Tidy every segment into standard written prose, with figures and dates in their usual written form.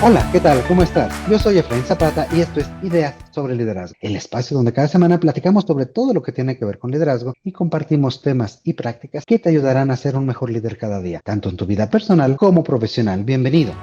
Hola, ¿qué tal? ¿Cómo estás? Yo soy Efraín Zapata y esto es Ideas sobre Liderazgo, el espacio donde cada semana platicamos sobre todo lo que tiene que ver con liderazgo y compartimos temas y prácticas que te ayudarán a ser un mejor líder cada día, tanto en tu vida personal como profesional. Bienvenido.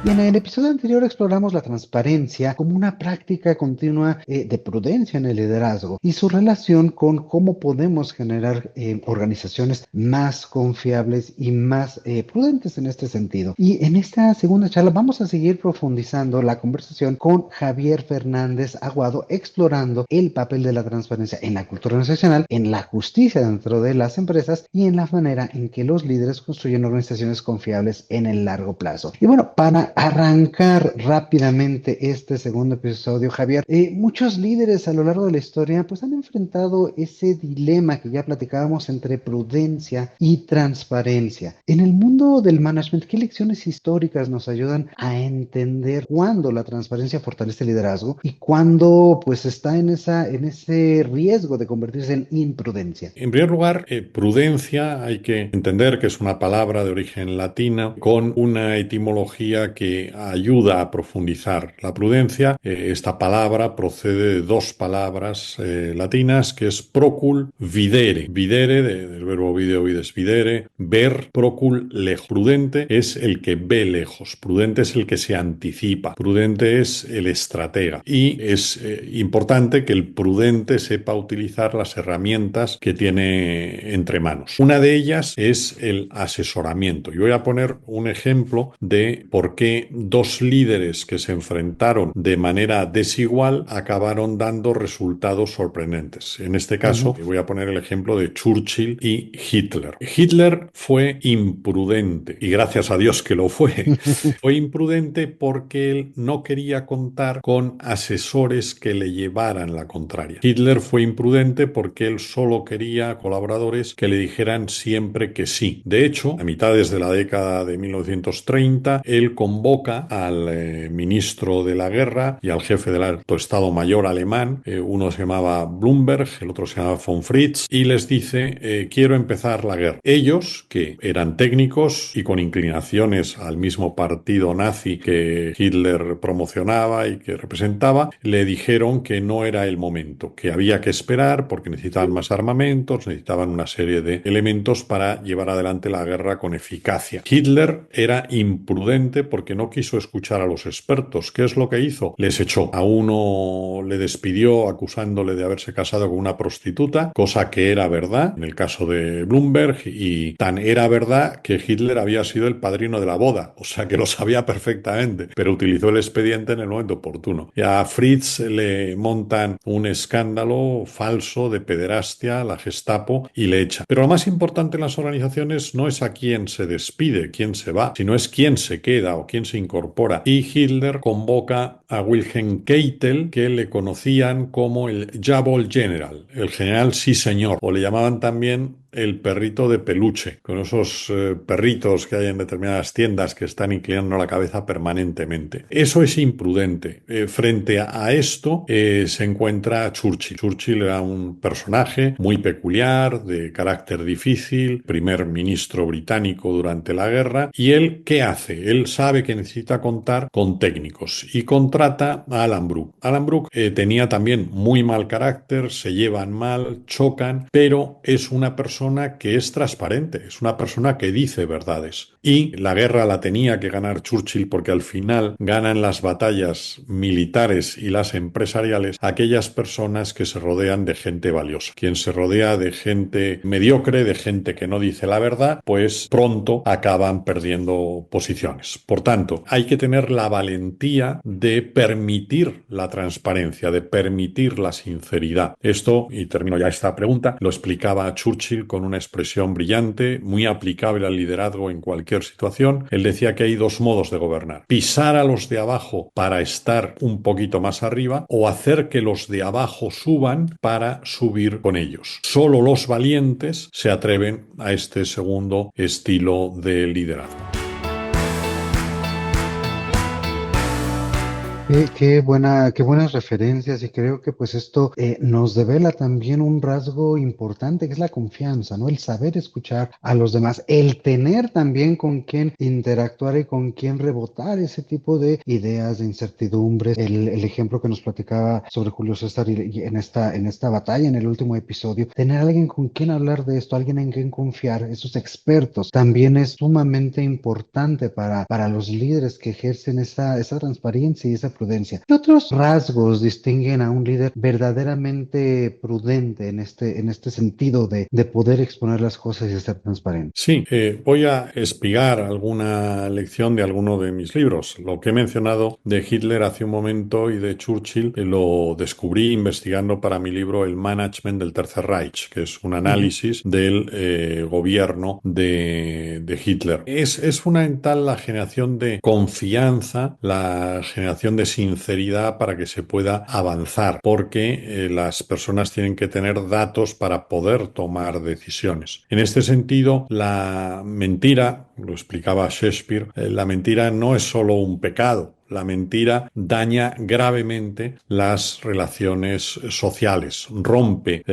Y en el episodio anterior exploramos la transparencia como una práctica continua de prudencia en el liderazgo y su relación con cómo podemos generar organizaciones más confiables y más prudentes en este sentido. Y en esta segunda charla vamos a seguir profundizando la conversación con Javier Fernández Aguado, explorando el papel de la transparencia en la cultura organizacional, en la justicia dentro de las empresas y en la manera en que los líderes construyen organizaciones confiables en el largo plazo. Y bueno, para arrancar rápidamente este segundo episodio, Javier, muchos líderes a lo largo de la historia pues han enfrentado ese dilema que ya platicábamos entre prudencia y transparencia. En el mundo del management, ¿qué lecciones históricas nos ayudan a entender cuándo la transparencia fortalece el liderazgo y cuándo pues está en ese riesgo de convertirse en imprudencia? En primer lugar, prudencia hay que entender que es una palabra de origen latino con una etimología que ayuda a profundizar. La prudencia, esta palabra procede de dos palabras latinas que es procul videre. Videre, del verbo video, vides, videre, ver, procul lejos. Prudente es el que ve lejos. Prudente es el que se anticipa. Prudente es el estratega. Y es importante que el prudente sepa utilizar las herramientas que tiene entre manos. Una de ellas es el asesoramiento. Y voy a poner un ejemplo de por qué dos líderes que se enfrentaron de manera desigual acabaron dando resultados sorprendentes. En este caso, voy a poner el ejemplo de Churchill y Hitler. Hitler fue imprudente, y gracias a Dios que lo fue. Fue imprudente porque él no quería contar con asesores que le llevaran la contraria. Hitler fue imprudente porque él solo quería colaboradores que le dijeran siempre que sí. De hecho, a mitades de la década de 1930, él convoca al ministro de la guerra y al jefe del Alto Estado Mayor alemán, uno se llamaba Blumberg, el otro se llamaba von Fritz, y les dice, quiero empezar la guerra. Ellos, que eran técnicos y con inclinaciones al mismo partido nazi que Hitler promocionaba y que representaba, le dijeron que no era el momento, que había que esperar porque necesitaban más armamentos, necesitaban una serie de elementos para llevar adelante la guerra con eficacia. Hitler era imprudente porque no quiso escuchar a los expertos. ¿Qué es lo que hizo? Les echó. A uno le despidió acusándole de haberse casado con una prostituta, cosa que era verdad en el caso de Blumberg, y tan era verdad que Hitler había sido el padrino de la boda, o sea que lo sabía perfectamente, pero utilizó el expediente en el momento oportuno. Y a Fritz le montan un escándalo falso de pederastia, la Gestapo, y le echan. Pero lo más importante en las organizaciones no es a quién se despide, quién se va, sino es quién se queda o quién se incorpora. Y Hitler convoca a Wilhelm Keitel, que le conocían como el Jawohl General, el general sí señor, o le llamaban también el perrito de peluche, con esos perritos que hay en determinadas tiendas que están inclinando la cabeza permanentemente. Eso es imprudente. Frente a esto se encuentra Churchill. Churchill era un personaje muy peculiar, de carácter difícil, primer ministro británico durante la guerra, y él, ¿qué hace? Él sabe que necesita contar con técnicos y contrata a Alan Brooke. Alan Brooke tenía también muy mal carácter, se llevan mal, chocan, pero es una persona que es transparente, es una persona que dice verdades. Y la guerra la tenía que ganar Churchill porque al final ganan las batallas militares y las empresariales aquellas personas que se rodean de gente valiosa. Quien se rodea de gente mediocre, de gente que no dice la verdad, pues pronto acaban perdiendo posiciones. Por tanto, hay que tener la valentía de permitir la transparencia, de permitir la sinceridad. Esto, y termino ya esta pregunta, lo explicaba Churchill con una expresión brillante, muy aplicable al liderazgo en cualquier situación. Él decía que hay dos modos de gobernar: pisar a los de abajo para estar un poquito más arriba, o hacer que los de abajo suban para subir con ellos. Solo los valientes se atreven a este segundo estilo de liderazgo. Qué buenas referencias y creo que pues esto nos devela también un rasgo importante que es la confianza, ¿no? El saber escuchar a los demás, el tener también con quién interactuar y con quién rebotar ese tipo de ideas, de incertidumbres. El ejemplo que nos platicaba sobre Julio César y en esta batalla, en el último episodio, tener a alguien con quien hablar de esto, alguien en quien confiar, esos expertos, también es sumamente importante para los líderes que ejercen esa transparencia y esa prudencia. ¿Qué otros rasgos distinguen a un líder verdaderamente prudente en este sentido de poder exponer las cosas y de ser transparente? Sí, voy a espigar alguna lección de alguno de mis libros. Lo que he mencionado de Hitler hace un momento y de Churchill lo descubrí investigando para mi libro El Management del Tercer Reich, que es un Ujú, análisis del gobierno de Hitler. Es fundamental la generación de confianza, la generación de sinceridad para que se pueda avanzar, porque las personas tienen que tener datos para poder tomar decisiones. En este sentido, la mentira, lo explicaba Shakespeare, la mentira no es solo un pecado. La mentira daña gravemente las relaciones sociales, rompe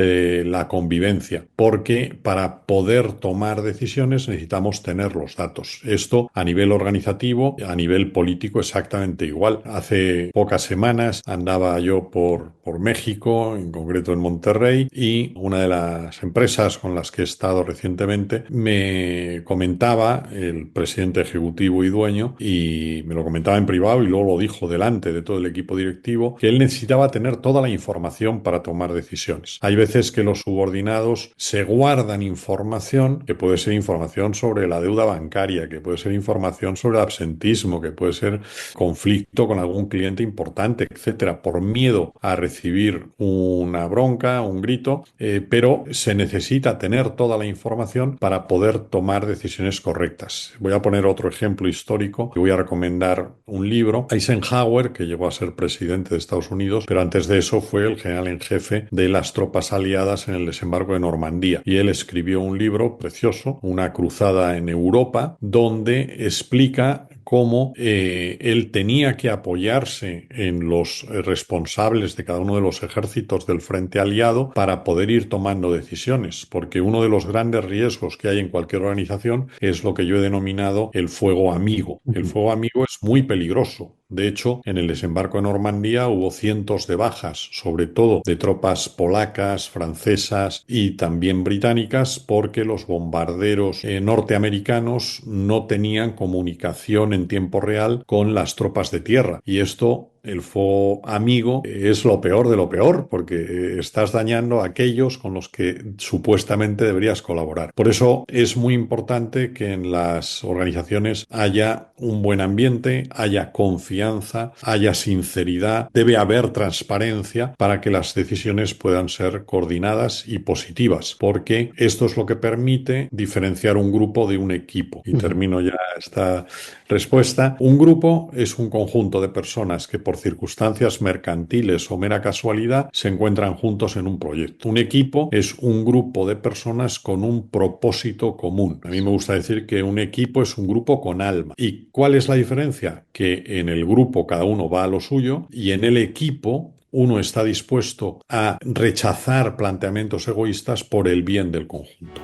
la convivencia, porque para poder tomar decisiones necesitamos tener los datos. Esto a nivel organizativo, a nivel político exactamente igual. Hace pocas semanas andaba yo por México, en concreto en Monterrey, y una de las empresas con las que he estado recientemente me comentaba, el presidente ejecutivo y dueño, y me lo comentaba en privado y luego lo dijo delante de todo el equipo directivo, que él necesitaba tener toda la información para tomar decisiones. Hay veces que los subordinados se guardan información, que puede ser información sobre la deuda bancaria, que puede ser información sobre el absentismo, que puede ser conflicto con algún cliente importante, etcétera, por miedo a recibir una bronca, un grito, pero se necesita tener toda la información para poder tomar decisiones correctas. Voy a poner otro ejemplo histórico y voy a recomendar un libro. Eisenhower, que llegó a ser presidente de Estados Unidos, pero antes de eso fue el general en jefe de las tropas aliadas en el desembarco de Normandía. Y él escribió un libro precioso, Una cruzada en Europa, donde explica cómo él tenía que apoyarse en los responsables de cada uno de los ejércitos del frente aliado para poder ir tomando decisiones, porque uno de los grandes riesgos que hay en cualquier organización es lo que yo he denominado el fuego amigo. El ujú. fuego amigo es muy peligroso. De hecho, en el desembarco de Normandía hubo cientos de bajas, sobre todo de tropas polacas, francesas y también británicas, porque los bombarderos norteamericanos no tenían comunicación en tiempo real con las tropas de tierra. Y esto, el fuego amigo, es lo peor de lo peor, porque estás dañando a aquellos con los que supuestamente deberías colaborar. Por eso es muy importante que en las organizaciones haya un buen ambiente, haya confianza, haya sinceridad, debe haber transparencia para que las decisiones puedan ser coordinadas y positivas, porque esto es lo que permite diferenciar un grupo de un equipo. Y Ujú. termino ya esta respuesta. Un grupo es un conjunto de personas que por circunstancias mercantiles o mera casualidad se encuentran juntos en un proyecto. Un equipo es un grupo de personas con un propósito común. A mí me gusta decir que un equipo es un grupo con alma. ¿Y cuál es la diferencia? Que en el grupo cada uno va a lo suyo y en el equipo uno está dispuesto a rechazar planteamientos egoístas por el bien del conjunto.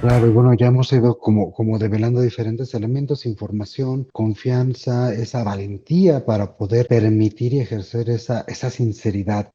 Claro, y bueno, ya hemos ido como develando diferentes elementos, información, confianza, esa valentía para poder permitir y ejercer esa sinceridad.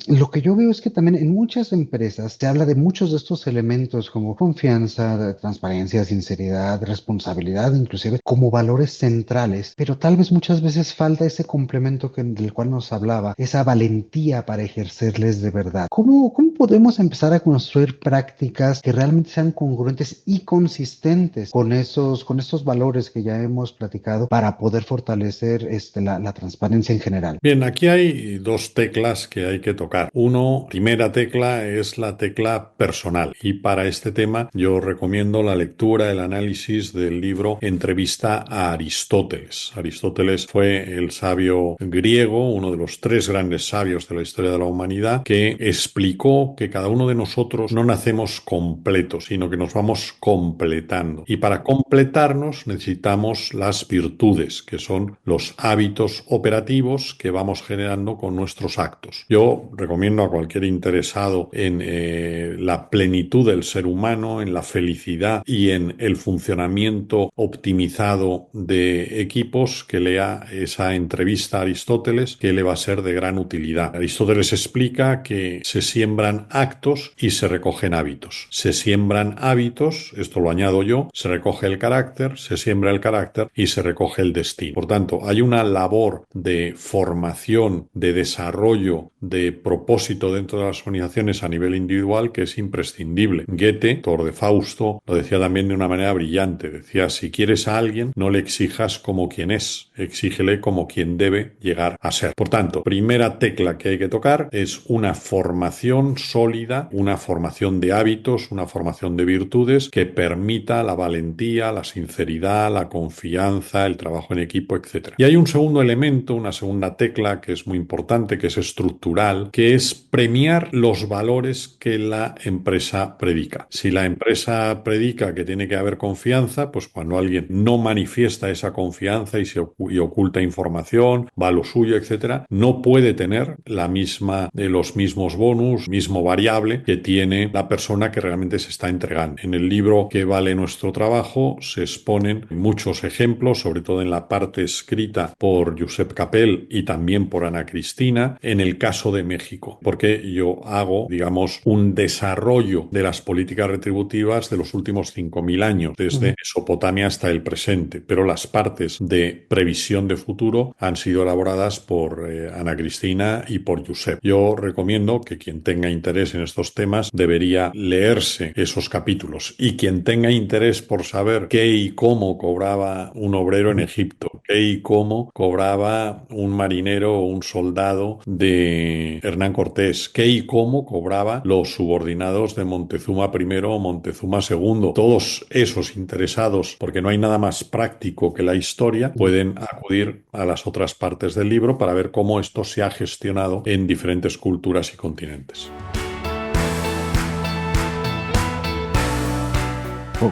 Lo que yo veo es que también en muchas empresas se habla de muchos de estos elementos como confianza, transparencia, sinceridad, responsabilidad, inclusive como valores centrales, pero tal vez muchas veces falta ese complemento del cual nos hablaba, esa valentía para ejercerles de verdad. ¿Cómo podemos empezar a construir prácticas que realmente sean congruentes y consistentes con estos valores que ya hemos platicado para poder fortalecer la transparencia en general? Bien, aquí hay dos teclas que hay que tocar. Uno, primera tecla es la tecla personal y para este tema yo recomiendo la lectura, el análisis del libro Entrevista a Aristóteles. Aristóteles fue el sabio griego, uno de los tres grandes sabios de la historia de la humanidad, que explicó que cada uno de nosotros no nacemos completos, sino que nos nos vamos completando. Y para completarnos necesitamos las virtudes, que son los hábitos operativos que vamos generando con nuestros actos. Yo recomiendo a cualquier interesado en la plenitud del ser humano, en la felicidad y en el funcionamiento optimizado de equipos, que lea esa entrevista a Aristóteles, que le va a ser de gran utilidad. Aristóteles explica que se siembran actos y se recogen hábitos. Se siembran hábitos, esto lo añado yo, se recoge el carácter, se siembra el carácter y se recoge el destino. Por tanto, hay una labor de formación, de desarrollo, de propósito dentro de las organizaciones a nivel individual que es imprescindible. Goethe, autor de Fausto, lo decía también de una manera brillante. Decía, si quieres a alguien, no le exijas como quien es, exígele como quien debe llegar a ser. Por tanto, primera tecla que hay que tocar es una formación sólida, una formación de hábitos, una formación de virtudes que permita la valentía, la sinceridad, la confianza, el trabajo en equipo, etc. Y hay un segundo elemento, una segunda tecla que es muy importante, que es estructural, que es premiar los valores que la empresa predica. Si la empresa predica que tiene que haber confianza, pues cuando alguien no manifiesta esa confianza y oculta información, va a lo suyo, etcétera, no puede tener los mismos bonus, mismo variable que tiene la persona que realmente se está entregando. En el libro Que vale nuestro trabajo se exponen muchos ejemplos, sobre todo en la parte escrita por Josep Capell y también por Ana Cristina, en el caso de México, porque yo hago, digamos, un desarrollo de las políticas retributivas de los últimos 5.000 años, desde Mesopotamia hasta el presente, pero las partes de previsión de futuro han sido elaboradas por Ana Cristina y por Josep. Yo recomiendo que quien tenga interés en estos temas debería leerse esos capítulos, y quien tenga interés por saber qué y cómo cobraba un obrero en Egipto, qué y cómo cobraba un marinero o un soldado de Hernán Cortés, qué y cómo cobraba los subordinados de Montezuma I o Montezuma II. Todos esos interesados, porque no hay nada más práctico que la historia, pueden acudir a las otras partes del libro para ver cómo esto se ha gestionado en diferentes culturas y continentes.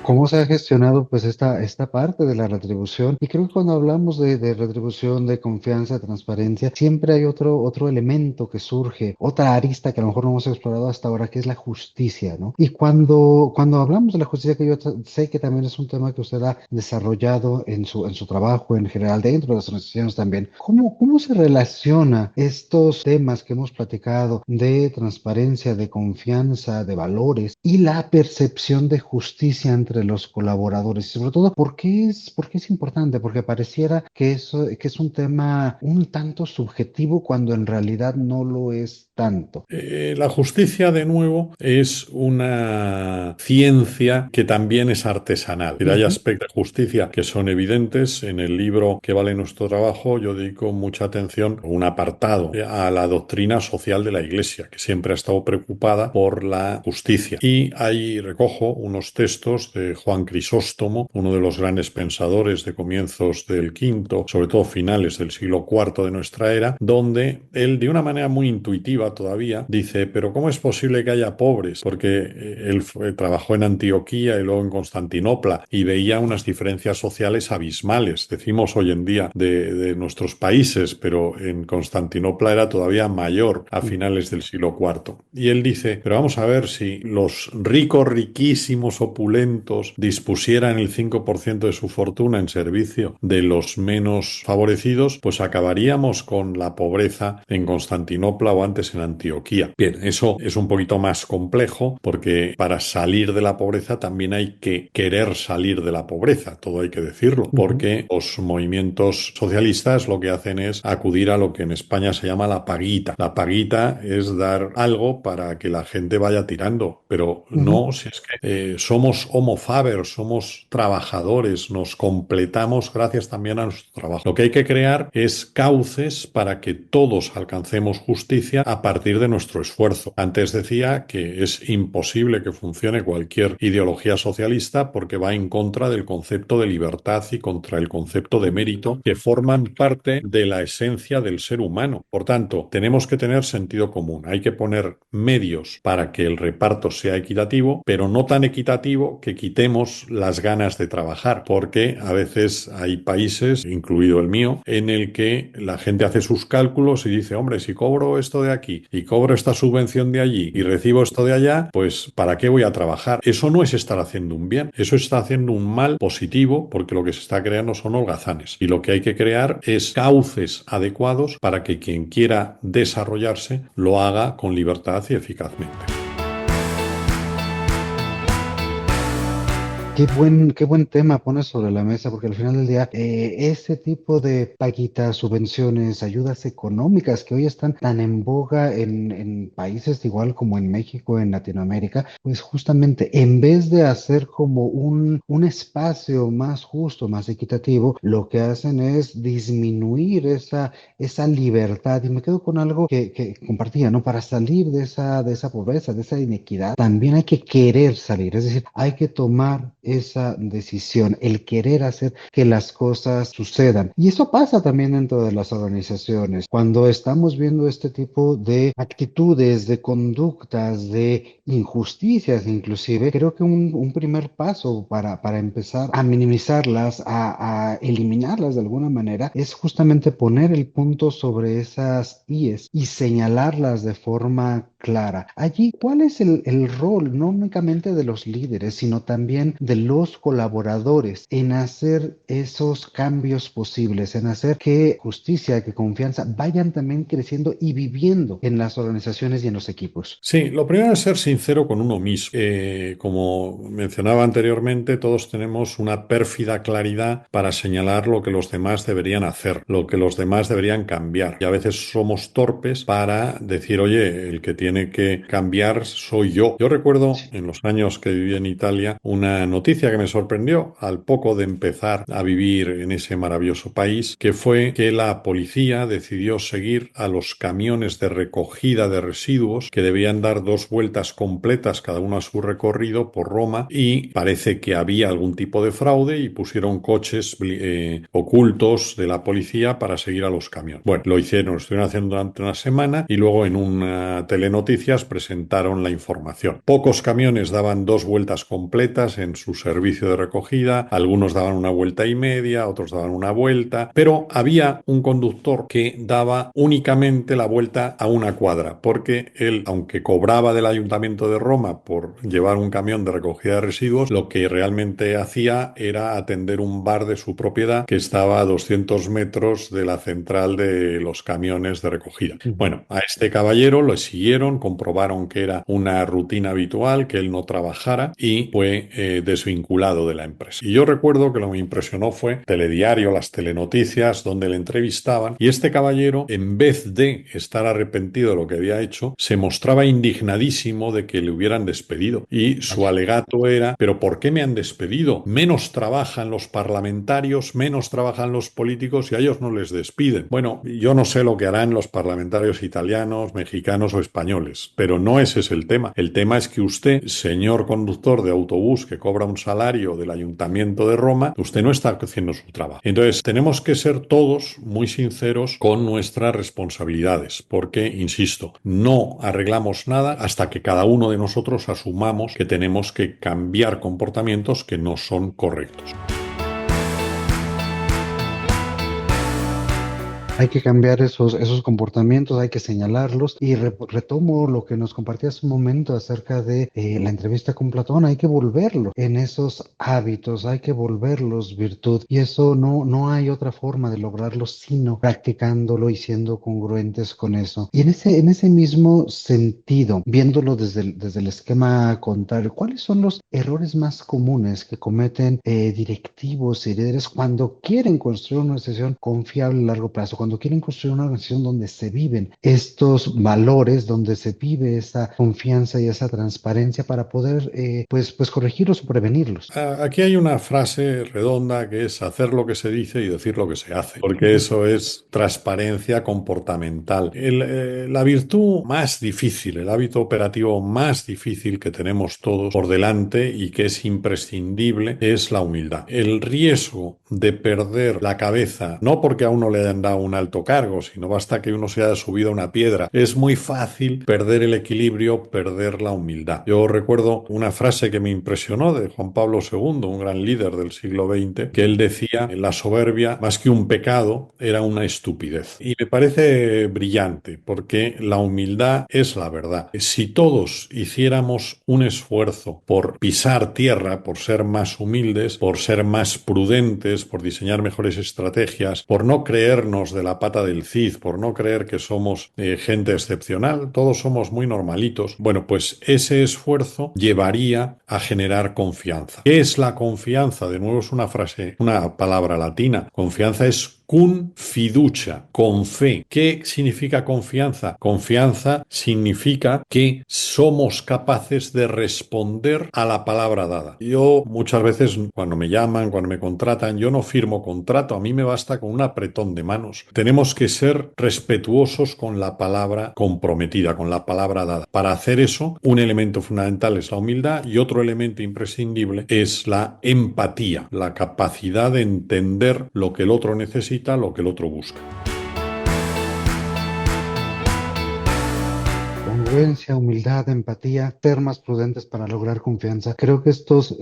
¿Cómo se ha gestionado pues esta parte de la retribución? Y creo que cuando hablamos de retribución, de confianza, de transparencia, siempre hay otro elemento que surge, otra arista que a lo mejor no hemos explorado hasta ahora, que es la justicia, ¿no? Y cuando hablamos de la justicia, que yo sé que también es un tema que usted ha desarrollado en su trabajo en general, dentro de las organizaciones también, ¿cómo se relaciona estos temas que hemos platicado de transparencia, de confianza, de valores y la percepción de justicia entre los colaboradores? Y sobre todo, ¿por qué es importante? Porque pareciera que es un tema un tanto subjetivo cuando en realidad no lo es tanto. La justicia, de nuevo, es una ciencia que también es artesanal. Hay Ujú, aspectos de justicia que son evidentes. En el libro Que vale nuestro trabajo, yo dedico mucha atención, un apartado, a la doctrina social de la Iglesia, que siempre ha estado preocupada por la justicia. Y ahí recojo unos textos de Juan Crisóstomo, uno de los grandes pensadores de comienzos del quinto, sobre todo finales del siglo IV de nuestra era, donde él, de una manera muy intuitiva todavía, dice, pero ¿cómo es posible que haya pobres? Porque él trabajó en Antioquía y luego en Constantinopla y veía unas diferencias sociales abismales. Decimos hoy en día de nuestros países, pero en Constantinopla era todavía mayor a finales del siglo IV. Y él dice, pero vamos a ver, si los ricos, riquísimos, opulentos dispusieran el 5% de su fortuna en servicio de los menos favorecidos, pues acabaríamos con la pobreza en Constantinopla o antes en Antioquía. Bien, eso es un poquito más complejo, porque para salir de la pobreza también hay que querer salir de la pobreza, todo hay que decirlo, ujú, porque los movimientos socialistas lo que hacen es acudir a lo que en España se llama la paguita. La paguita es dar algo para que la gente vaya tirando, pero ujú, no, si es que somos homo faber, somos trabajadores, nos completamos gracias también a nuestro trabajo. Lo que hay que crear es cauces para que todos alcancemos justicia a partir de nuestro esfuerzo. Antes decía que es imposible que funcione cualquier ideología socialista porque va en contra del concepto de libertad y contra el concepto de mérito, que forman parte de la esencia del ser humano. Por tanto, tenemos que tener sentido común. Hay que poner medios para que el reparto sea equitativo, pero no tan equitativo que quitemos las ganas de trabajar, porque a veces hay países, incluido el mío, en el que la gente hace sus cálculos y dice, hombre, si cobro esto de aquí y cobro esta subvención de allí y recibo esto de allá, pues ¿para qué voy a trabajar? Eso no es estar haciendo un bien, eso está haciendo un mal positivo, porque lo que se está creando son holgazanes. Y lo que hay que crear es cauces adecuados para que quien quiera desarrollarse lo haga con libertad y eficazmente. Qué buen tema pones sobre la mesa, porque al final del día, ese tipo de paguitas, subvenciones, ayudas económicas que hoy están tan en boga en países igual como en México, en Latinoamérica, pues justamente en vez de hacer como un espacio más justo, más equitativo, lo que hacen es disminuir esa libertad. Y me quedo con algo que compartía, ¿no? Para salir de esa pobreza, de esa inequidad, también hay que querer salir, es decir, hay que tomar esa decisión, el querer hacer que las cosas sucedan. Y eso pasa también dentro de las organizaciones. Cuando estamos viendo este tipo de actitudes, de conductas, de injusticias inclusive, creo que un primer paso para empezar a minimizarlas, a eliminarlas de alguna manera, es justamente poner el punto sobre esas IES y señalarlas de forma clara. Allí, ¿cuál es el rol, no únicamente de los líderes, sino también de los colaboradores en hacer esos cambios posibles, en hacer que justicia, que confianza vayan también creciendo y viviendo en las organizaciones y en los equipos? Sí, lo primero es ser sincero con uno mismo. Como mencionaba anteriormente, todos tenemos una pérfida claridad para señalar lo que los demás deberían hacer, lo que los demás deberían cambiar. Y a veces somos torpes para decir, oye, el que tiene que cambiar soy yo. Yo recuerdo en los años que viví en Italia una noticia que me sorprendió al poco de empezar a vivir en ese maravilloso país, que fue que la policía decidió seguir a los camiones de recogida de residuos que debían dar 2 vueltas completas cada uno a su recorrido por Roma, y parece que había algún tipo de fraude y pusieron coches ocultos de la policía para seguir a los camiones. Bueno, lo estuvieron haciendo durante una semana y luego en una telenoticias presentaron la información. Pocos camiones daban 2 vueltas completas en su servicio de recogida, algunos daban 1 vuelta y media, otros daban 1 vuelta, pero había un conductor que daba únicamente la vuelta a 1 cuadra, porque él, aunque cobraba del Ayuntamiento de Roma por llevar un camión de recogida de residuos, lo que realmente hacía era atender un bar de su propiedad que estaba a 200 metros de la central de los camiones de recogida. Ujú. Bueno, a este caballero lo siguieron, comprobaron que era una rutina habitual, que él no trabajara, y fue desvinculado de la empresa. Y yo recuerdo que lo que me impresionó fue Telediario, las telenoticias, donde le entrevistaban, y este caballero, en vez de estar arrepentido de lo que había hecho, se mostraba indignadísimo de que le hubieran despedido. Y su Vaya. alegato era, ¿pero por qué me han despedido? Menos trabajan los parlamentarios, menos trabajan los políticos y a ellos no les despiden. Bueno, yo no sé lo que harán los parlamentarios italianos, mexicanos o españoles, pero no ese es el tema. El tema es que usted, señor conductor de autobús que cobra un salario del Ayuntamiento de Roma, usted no está haciendo su trabajo. Entonces, tenemos que ser todos muy sinceros con nuestras responsabilidades, porque, insisto, no arreglamos nada hasta que cada uno de nosotros asumamos que tenemos que cambiar comportamientos que no son correctos. Hay que cambiar esos comportamientos, hay que señalarlos y retomo lo que nos compartía hace un momento acerca de la entrevista con Platón. Hay que volverlo en esos hábitos, hay que volverlos virtud, y eso no hay otra forma de lograrlo sino practicándolo y siendo congruentes con eso. Y en ese mismo sentido, viéndolo desde el esquema contrario, ¿cuáles son los errores más comunes que cometen directivos y líderes cuando quieren construir una organización confiable a largo plazo, cuando quieren construir una organización donde se viven estos valores, donde se vive esa confianza y esa transparencia para poder pues corregirlos o prevenirlos? Aquí hay una frase redonda que es hacer lo que se dice y decir lo que se hace, porque eso es transparencia comportamental. La virtud más difícil, el hábito operativo más difícil que tenemos todos por delante y que es imprescindible es la humildad. El riesgo de perder la cabeza, no porque a uno le hayan dado una alto cargo, sino basta que uno se haya subido a una piedra. Es muy fácil perder el equilibrio, perder la humildad. Yo recuerdo una frase que me impresionó de Juan Pablo II, un gran líder del siglo XX, que él decía: la soberbia, más que un pecado, era una estupidez. Y me parece brillante, porque la humildad es la verdad. Si todos hiciéramos un esfuerzo por pisar tierra, por ser más humildes, por ser más prudentes, por diseñar mejores estrategias, por no creernos de la pata del Cid, por no creer que somos gente excepcional, todos somos muy normalitos. Bueno, pues ese esfuerzo llevaría a generar confianza. ¿Qué es la confianza? De nuevo es una frase, una palabra latina. Confianza es cum fiducia, con fe. ¿Qué significa confianza? Confianza significa que somos capaces de responder a la palabra dada. Yo muchas veces, cuando me llaman, cuando me contratan, yo no firmo contrato, a mí me basta con un apretón de manos. Tenemos que ser respetuosos con la palabra comprometida, con la palabra dada. Para hacer eso, un elemento fundamental es la humildad y otro elemento imprescindible es la empatía, la capacidad de entender lo que el otro necesita, lo que el otro busca. Congruencia, humildad, empatía, ser más prudentes para lograr confianza. Creo que estos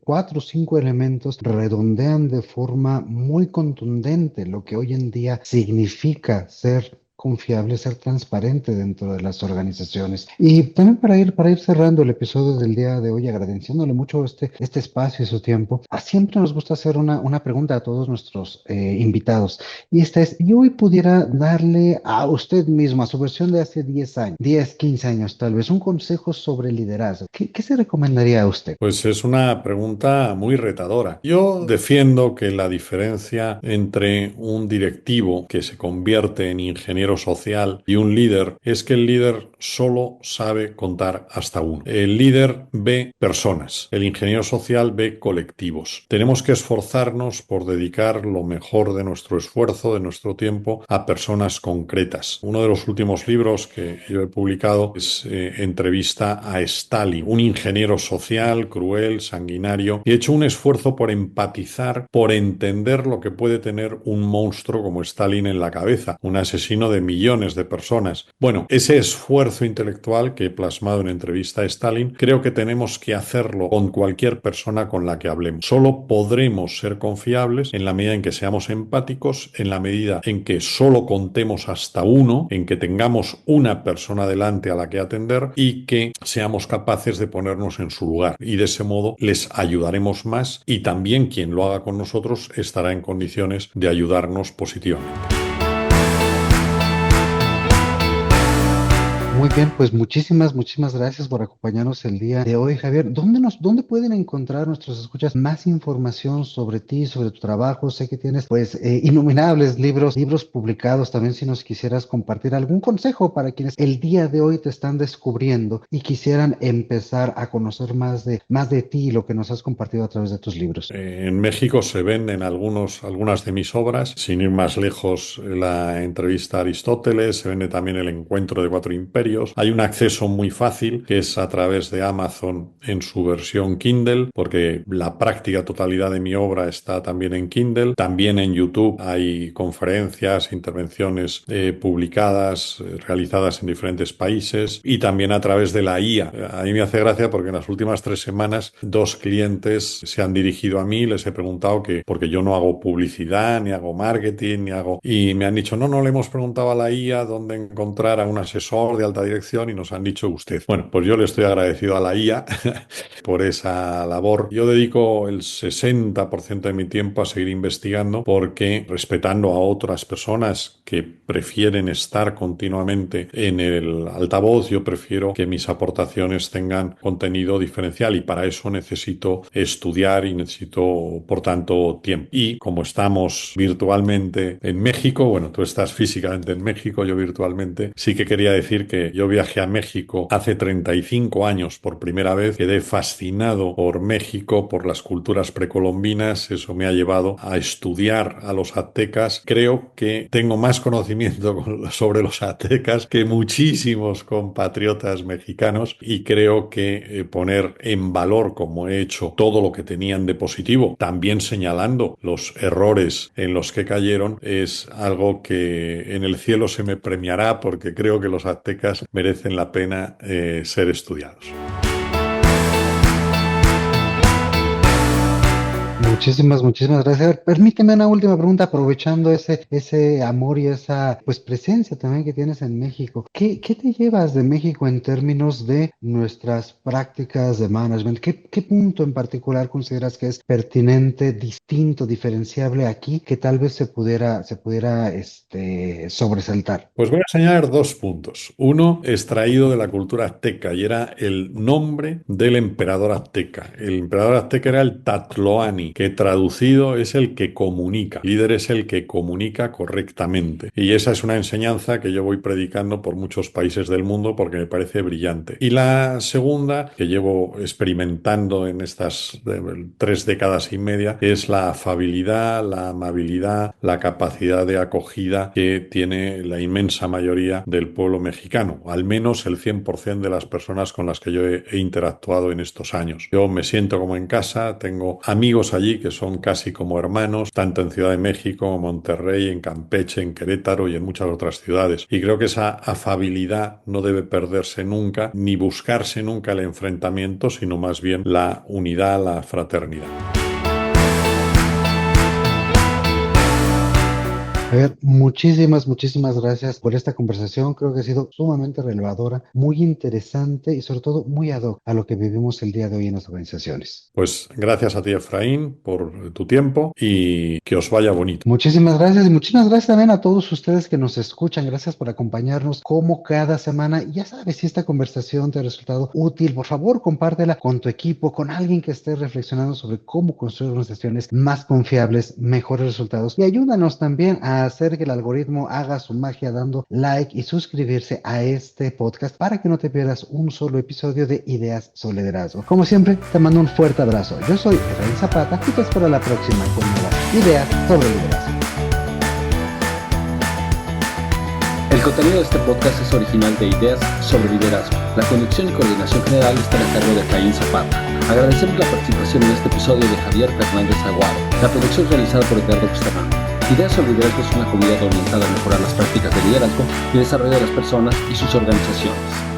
4 o 5 elementos redondean de forma muy contundente lo que hoy en día significa ser confiable, ser transparente dentro de las organizaciones. Y también para ir cerrando el episodio del día de hoy, agradeciéndole mucho este espacio y su tiempo, siempre nos gusta hacer una pregunta a todos nuestros invitados. Y esta es: yo hoy pudiera darle a usted mismo, a su versión de hace 10 años, 10, 15 años tal vez, un consejo sobre liderazgo. ¿Qué se recomendaría a usted? Pues es una pregunta muy retadora. Yo defiendo que la diferencia entre un directivo que se convierte en ingeniero social y un líder es que el líder solo sabe contar hasta uno. El líder ve personas, el ingeniero social ve colectivos. Tenemos que esforzarnos por dedicar lo mejor de nuestro esfuerzo, de nuestro tiempo, a personas concretas. Uno de los últimos libros que yo he publicado es Entrevista a Stalin, un ingeniero social cruel, sanguinario, y he hecho un esfuerzo por empatizar, por entender lo que puede tener un monstruo como Stalin en la cabeza, un asesino de millones de personas. Bueno, ese esfuerzo intelectual que he plasmado en Entrevista a Stalin, creo que tenemos que hacerlo con cualquier persona con la que hablemos. Solo podremos ser confiables en la medida en que seamos empáticos, en la medida en que solo contemos hasta uno, en que tengamos una persona delante a la que atender y que seamos capaces de ponernos en su lugar. Y de ese modo les ayudaremos más, y también quien lo haga con nosotros estará en condiciones de ayudarnos positivamente. Muy bien, pues muchísimas gracias por acompañarnos el día de hoy, Javier. ¿Dónde pueden encontrar nuestros escuchas más información sobre ti, sobre tu trabajo? Sé que tienes pues innumerables libros publicados. También, si nos quisieras compartir algún consejo para quienes el día de hoy te están descubriendo y quisieran empezar a conocer más de ti y lo que nos has compartido a través de tus libros. En México se venden algunas de mis obras, sin ir más lejos, la entrevista a Aristóteles, se vende también el Encuentro de Cuatro Imperios. Hay un acceso muy fácil que es a través de Amazon en su versión Kindle, porque la práctica totalidad de mi obra está también en Kindle. También en YouTube hay conferencias, intervenciones publicadas, realizadas en diferentes países, y también a través de la IA. A mí me hace gracia porque en las últimas 3 semanas 2 clientes se han dirigido a mí, les he preguntado porque yo no hago publicidad, ni hago marketing, y me han dicho: no, le hemos preguntado a la IA dónde encontrar a un asesor de alta dirección y nos han dicho usted. Bueno, pues yo le estoy agradecido a la IA por esa labor. Yo dedico el 60% de mi tiempo a seguir investigando, porque respetando a otras personas que prefieren estar continuamente en el altavoz, yo prefiero que mis aportaciones tengan contenido diferencial, y para eso necesito estudiar y necesito, por tanto, tiempo. Y como estamos virtualmente en México, bueno, tú estás físicamente en México, yo virtualmente, sí que quería decir que yo viajé a México hace 35 años por primera vez, quedé fascinado por México, por las culturas precolombinas, eso me ha llevado a estudiar a los aztecas. Creo que tengo más conocimiento sobre los aztecas que muchísimos compatriotas mexicanos y creo que poner en valor, como he hecho, todo lo que tenían de positivo, también señalando los errores en los que cayeron, es algo que en el cielo se me premiará porque creo que los aztecas merecen la pena ser estudiados. Muchísimas gracias. A ver, permíteme una última pregunta, aprovechando ese amor y esa pues presencia también que tienes en México. ¿Qué te llevas de México en términos de nuestras prácticas de management? ¿Qué punto en particular consideras que es pertinente, distinto, diferenciable aquí, que tal vez se pudiera sobresaltar? Pues voy a señalar 2 puntos. Uno, extraído de la cultura azteca, y era el nombre del emperador azteca. El emperador azteca era el Tlatoani, que traducido es el que comunica. El líder es el que comunica correctamente. Y esa es una enseñanza que yo voy predicando por muchos países del mundo porque me parece brillante. Y la segunda, que llevo experimentando en estas 3 décadas y media, es la afabilidad, la amabilidad, la capacidad de acogida que tiene la inmensa mayoría del pueblo mexicano, al menos el 100% de las personas con las que yo he interactuado en estos años. Yo me siento como en casa, tengo amigos allí que son casi como hermanos, tanto en Ciudad de México como en Monterrey, en Campeche, en Querétaro y en muchas otras ciudades. Y creo que esa afabilidad no debe perderse nunca, ni buscarse nunca el enfrentamiento, sino más bien la unidad, la fraternidad. A ver, muchísimas gracias por esta conversación. Creo que ha sido sumamente reveladora, muy interesante y sobre todo muy ad hoc a lo que vivimos el día de hoy en las organizaciones. Pues gracias a ti, Efraín, por tu tiempo y que os vaya bonito. Muchísimas gracias y muchísimas gracias también a todos ustedes que nos escuchan. Gracias por acompañarnos como cada semana. Y ya sabes, si esta conversación te ha resultado útil, por favor, compártela con tu equipo, con alguien que esté reflexionando sobre cómo construir organizaciones más confiables, mejores resultados. Y ayúdanos también a hacer que el algoritmo haga su magia dando like y suscribirse a este podcast para que no te pierdas un solo episodio de Ideas sobre Liderazgo. Como siempre, te mando un fuerte abrazo. Yo soy Efraín Zapata y te espero la próxima con nuevas ideas sobre liderazgo. El contenido de este podcast es original de Ideas sobre Liderazgo. La conducción y coordinación general están a cargo de Efraín Zapata. Agradecemos la participación en este episodio de Javier Fernández Aguado. La producción es realizada por Edgardo Bustamante. Ideas sobre Liderazgo es una comunidad orientada a mejorar las prácticas de liderazgo y desarrollo de las personas y sus organizaciones.